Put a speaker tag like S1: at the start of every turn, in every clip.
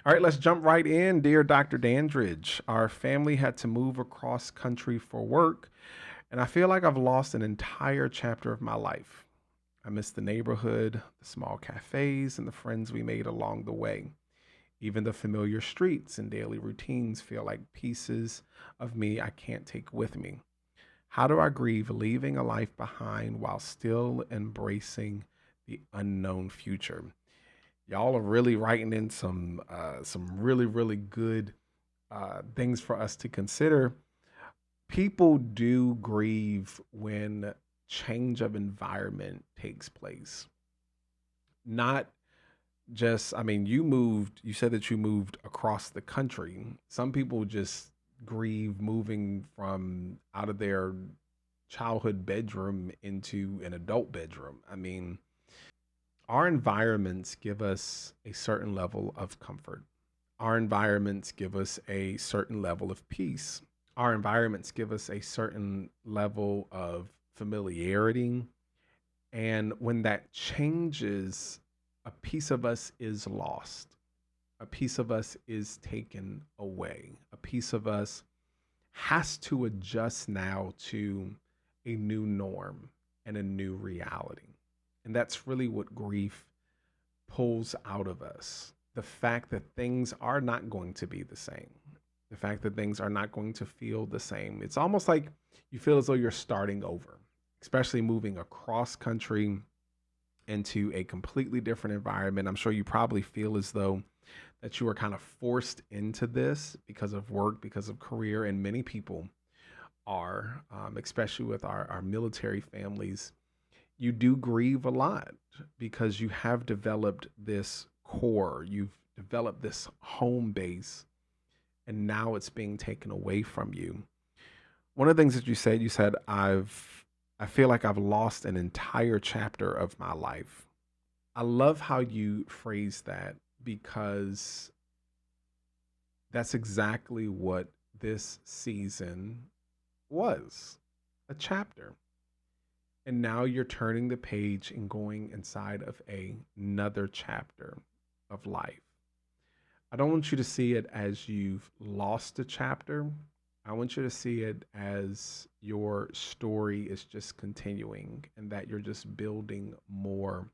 S1: All right, let's jump right in. Dear Dr. Dandridge, our family had to move across country for work, and I feel like I've lost an entire chapter of my life. I miss the neighborhood, the small cafes, and the friends we made along the way. Even the familiar streets and daily routines feel like pieces of me I can't take with me. How do I grieve leaving a life behind while still embracing the unknown future? Y'all are really writing in some really good things for us to consider. People do grieve when change of environment takes place. Not just, I mean, you said that you moved across the country. Some people just grieve moving from out of their childhood bedroom into an adult bedroom. I mean, our environments give us a certain level of comfort. Our environments give us a certain level of peace. Our environments give us a certain level of familiarity. And when that changes, a piece of us is lost. A piece of us is taken away. A piece of us has to adjust now to a new norm and a new reality. And that's really what grief pulls out of us, the fact that things are not going to be the same, the fact that things are not going to feel the same. It's almost like you feel as though you're starting over, especially moving across country into a completely different environment. I'm sure you probably feel as though that you are kind of forced into this because of work, because of career, and many people are, especially with our military families. You do grieve a lot because you have developed this core, you've developed this home base, and now it's being taken away from you. One of the things that you said, I feel like I've lost an entire chapter of my life. I love how you phrase that because that's exactly what this season was, a chapter. And now you're turning the page and going inside of another chapter of life. I don't want you to see it as you've lost a chapter. I want you to see it as your story is just continuing and that you're just building more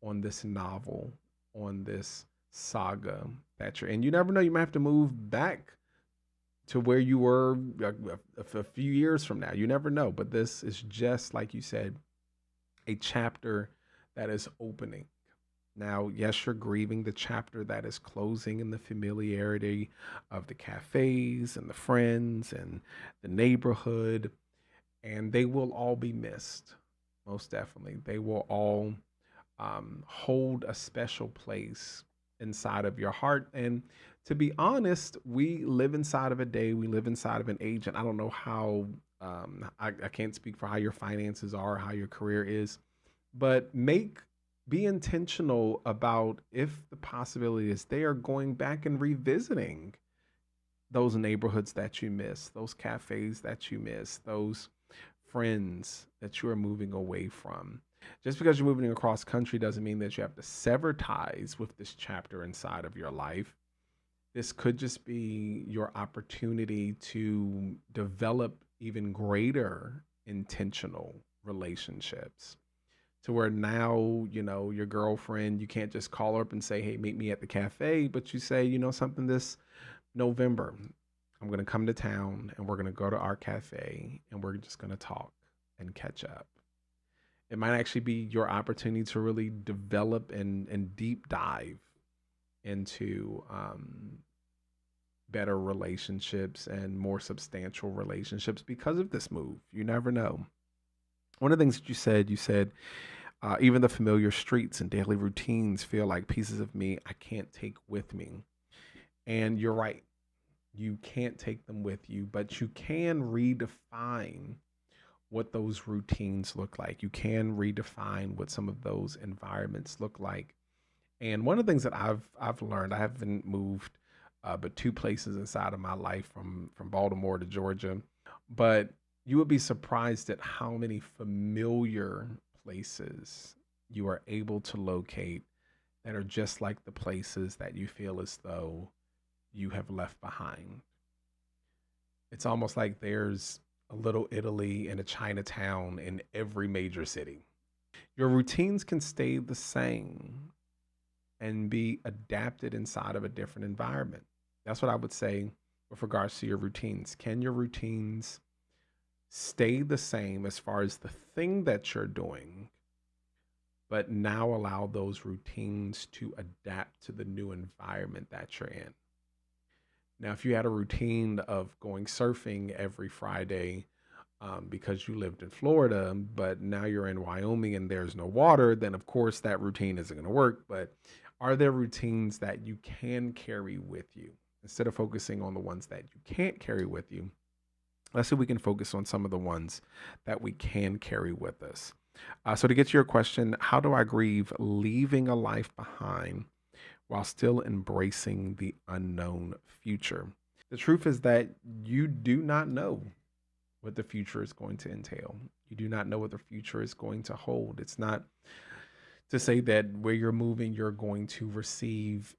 S1: on this novel, on this saga that you're in. You never know, you might have to move back to where you were a few years from now. You never know. But this is just, like you said, a chapter that is opening. Now, yes, you're grieving the chapter that is closing in the familiarity of the cafes and the friends and the neighborhood, and they will all be missed. Most definitely. They will all hold a special place inside of your heart. And to be honest, we live inside of a day, we live inside of an age, and I don't know how, I can't speak for how your finances are, how your career is, but be intentional about if the possibility is they are going back and revisiting those neighborhoods that you miss, those cafes that you miss, those friends that you are moving away from. Just because you're moving across country doesn't mean that you have to sever ties with this chapter inside of your life. This could just be your opportunity to develop even greater intentional relationships to where now, your girlfriend, you can't just call her up and say, hey, meet me at the cafe, but you say, something, this November, I'm going to come to town and we're going to go to our cafe and we're just going to talk and catch up. It might actually be your opportunity to really develop and deep dive into better relationships and more substantial relationships because of this move. You never know. One of the things that you said, even the familiar streets and daily routines feel like pieces of me I can't take with me. And you're right. You can't take them with you, but you can redefine what those routines look like. You can redefine what some of those environments look like. And one of the things that I've learned, I haven't moved but two places inside of my life from Baltimore to Georgia, but you would be surprised at how many familiar places you are able to locate that are just like the places that you feel as though you have left behind. It's almost like there's a little Italy and a Chinatown in every major city. Your routines can stay the same and be adapted inside of a different environment. That's what I would say with regards to your routines. Can your routines stay the same as far as the thing that you're doing, but now allow those routines to adapt to the new environment that you're in? Now, if you had a routine of going surfing every Friday because you lived in Florida, but now you're in Wyoming and there's no water, then of course that routine isn't going to work. But are there routines that you can carry with you? Instead of focusing on the ones that you can't carry with you, let's see if we can focus on some of the ones that we can carry with us. So, to get to your question, how do I grieve leaving a life behind while still embracing the unknown future? The truth is that you do not know what the future is going to entail. You do not know what the future is going to hold. It's not to say that where you're moving, you're going to receive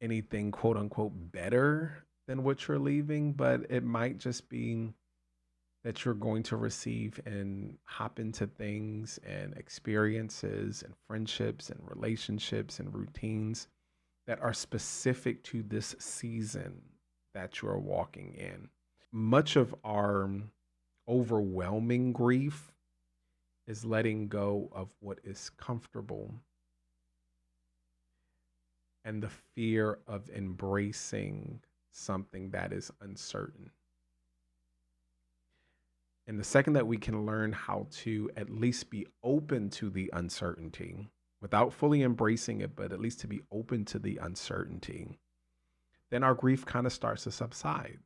S1: anything quote unquote better than what you're leaving, but it might just be that you're going to receive and hop into things and experiences and friendships and relationships and routines that are specific to this season that you are walking in. Much of our overwhelming grief is letting go of what is comfortable and the fear of embracing something that is uncertain. And the second that we can learn how to at least be open to the uncertainty without fully embracing it, but at least to be open to the uncertainty, then our grief kind of starts to subside.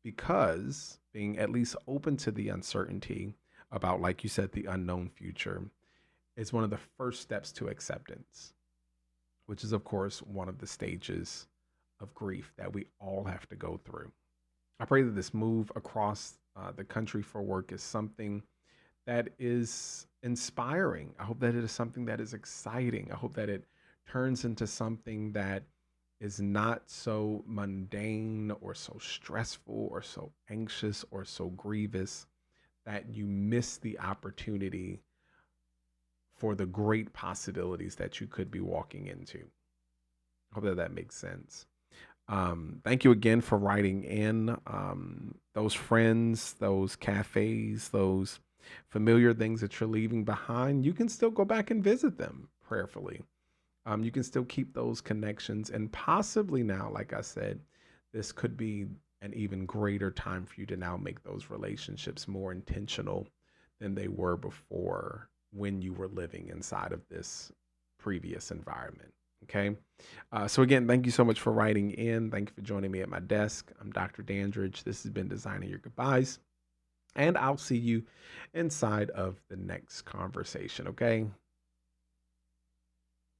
S1: Because being at least open to the uncertainty about, like you said, the unknown future is one of the first steps to acceptance, which is, of course, one of the stages of grief that we all have to go through. I pray that this move across the country for work is something that is inspiring. I hope that it is something that is exciting. I hope that it turns into something that is not so mundane or so stressful or so anxious or so grievous that you miss the opportunity for the great possibilities that you could be walking into. I hope that that makes sense. Thank you again for writing in. Those friends, those cafes, those familiar things that you're leaving behind, you can still go back and visit them prayerfully. You can still keep those connections, and possibly now, like I said, this could be an even greater time for you to now make those relationships more intentional than they were before when you were living inside of this previous environment. Okay. So again, thank you so much for writing in. Thank you for joining me at my desk. I'm Dr. Dandridge. This has been Designing Your Goodbyes, and I'll see you inside of the next conversation. Okay.